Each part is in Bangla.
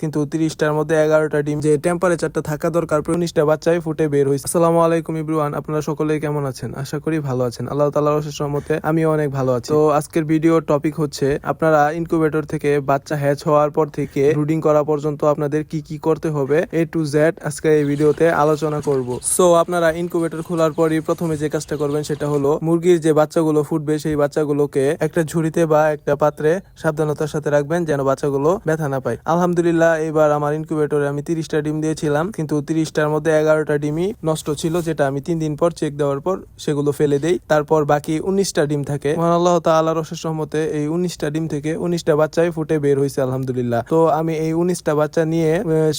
কিন্তু 30টার মধ্যে 11টা ডিম, যে টেম্পারেচারটা থাকা দরকার 19টা বাচ্চাই ফুটে বের হয়েছে। আসসালামু আলাইকুম এভরিওয়ান, আপনারা সকলেই কেমন আছেন? আশা করি ভালো আছেন। আল্লাহ তাআলার অশেষ রহমতে আমিও অনেক ভালো আছি। তো আজকের ভিডিওর টপিক হচ্ছে আপনারা ইনকিউবেটর থেকে বাচ্চা হ্যাচ হওয়ার পর থেকে ব্রুডিং করা পর্যন্ত আপনাদের কি কি করতে হবে A to Z আজকে এই ভিডিওতে আলোচনা করব। সো আপনারা ইনকিউবেটর খোলার পরই প্রথমে যে কাজটা করবেন সেটা হলো মুরগির যে বাচ্চাগুলো ফুটবে সেই বাচ্চাগুলোকে একটা ঝুড়িতে বা একটা পাত্রে সাবধানতার সাথে রাখবেন যেন বাচ্চাগুলো ব্যথা না পায়। আলহামদুলিল্লাহ এবার আমার ইনকিউবেটরে আমি 30টা ডিম দিয়েছিলাম, কিন্তু 30টার মধ্যে 11টা ডিমই নষ্ট ছিল, যেটা আমি 3 দিন পর চেক দেওয়ার পর সেগুলো ফেলে দেই। তারপর বাকি 19টা ডিম থাকে। মহান আল্লাহ তাআলার অশেষ রহমতে এই 19টা ডিম থেকে 19টা বাচ্চাই ফুটে বের হয়েছে আলহামদুলিল্লাহ। তো আমি এই 19টা বাচ্চা নিয়ে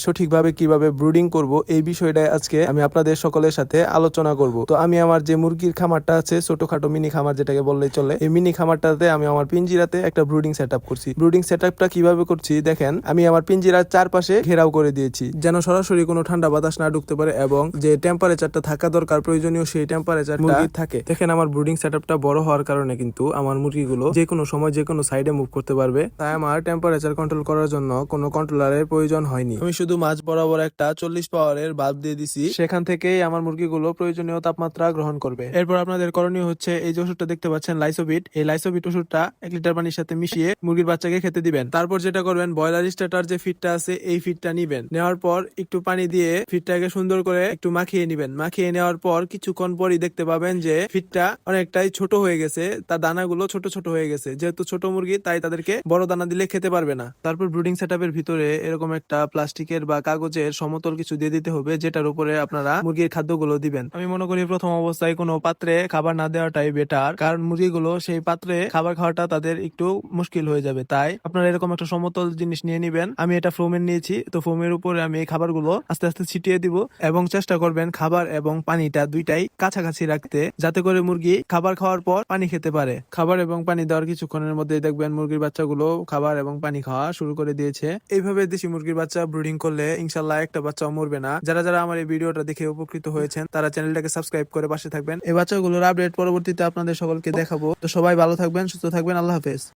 সঠিকভাবে কিভাবে ব্রুডিং করব এই বিষয়টা আজকে আমি আপনাদের সকলের সাথে আলোচনা করব। তো আমি আমার যে মুরগির খামারটা আছে, ছোটখাটো মিনি খামার যেটাকে বললেই চলে, এই মিনি খামারটাতে আমি আমার পিঞ্জিরাতে একটা ব্রুডিং সেটআপ করছি। ব্রুডিং সেটআপটা কিভাবে করছি দেখেন, আমি আমার পিঞ্জিরার চারপাশে ঘেরাও করে দিয়েছি যেন সরাসরি কোনো ঠান্ডা বাতাস না ঢুকতে পারে এবং যে টেম্পারেচারটা থাকা দরকার প্রয়োজনীয় সেই টেম্পারেচার মুরগির থাকে। দেখেন আমার ব্রুডিং সেটআপটা বড় হওয়ার কারণে কিন্তু আমার মুরগিগুলো যে কোনো সময় যে কোনো সাইডে মুভ করতে পারবে, তাই আমার টেম্পারেচার কন্ট্রোল করার জন্য কোনো কন্ট্রোলারের প্রয়োজন হয়নি। আমি শুধু মাঝ বরাবর একটা 40 পাওয়ারের বাল্ব দিয়ে দিছি, সেখান থেকেই আমার মুরগিগুলো প্রয়োজনীয় তাপমাত্রা গ্রহণ করবে। এরপর আপনাদের করণীয় হচ্ছে এই যে ওষুধটা দেখতে পাচ্ছেন লাইসোবিট, এই লাইসোবিট ওষুধটা 1 লিটার পানির সাথে মিশিয়ে মুরগির বাচ্চাকে খেতে দিবেন। তারপর যেটা করবেন, বয়লার স্টার্টার যে ফিডটা আছে এই ফিডটা নিবেন, নেওয়ার পর একটু পানি দিয়ে ফিডটাকে সুন্দর করে একটু মাখিয়ে নিবেন। মাখিয়ে নেওয়ার পর কিছুক্ষণ পরই দেখতে পাবেন যে ফিডটা অনেকটাই ছোট হয়ে গেছে, তার দানাগুলো ছোট ছোট হয়ে গেছে। যেহেতু ছোট মুরগি তাই তাদেরকে বড় দানা দিলে খেতে পারবে না। তারপর ব্রুডিং সেটআপের ভিতরে এরকম একটা প্লাস্টিকের বা কাগজের সমতল কিছু দিয়ে দিতে হবে, যেটার উপরে আপনারা মুরগির খাদ্যগুলো দিবেন। আমি মনে করি প্রথম অবস্থায় কোনো পাত্রে খাবার না দেওয়াটাই বেটার, কারণ মুরগিগুলো সেই পাত্রে খাবার খাওয়াটা তাদের একটু মুশকিল হয়ে যাবে। তাই আপনারা এরকম একটা সমতল জিনিস নিয়ে নিবেন। আমি এটা ফোমের নিয়েছি, তো ফোমের উপরে আমি এই খাবারগুলো আস্তে আস্তে ছিটিয়ে দিব এবং চেষ্টা করবেন খাবার এবং পানিটা দুইটাই কাছাকাছি রাখতে, যাতে করে মুরগি খাবার খাওয়ার পর পানি খেতে পারে। খাবার এবং পানি দেওয়ার কিছুক্ষণের মধ্যে দেখবেন মুরগির বাচ্চাগুলো খাবার এবং পানি খাওয়া শুরু করে দিয়েছে। এইভাবে দেশি মুরগির বাচ্চা ব্রুডিং করলে ইনশাল্লাহ একটা বাচ্চাও মরবে না। যারা যারা আমার এই ভিডিওটা দেখে উপকৃত হয়েছেন তারা চ্যানেলটাকে সাবস্ক্রাইব করে পাশে থাকবেন। এই বাচ্চাগুলোর আপডেট পরবর্তীতে আপনাদের সকলকে দেখাবো। তো সবাই ভালো থাকবেন, সুস্থ থাকবেন, আল্লাহ হাফেজ।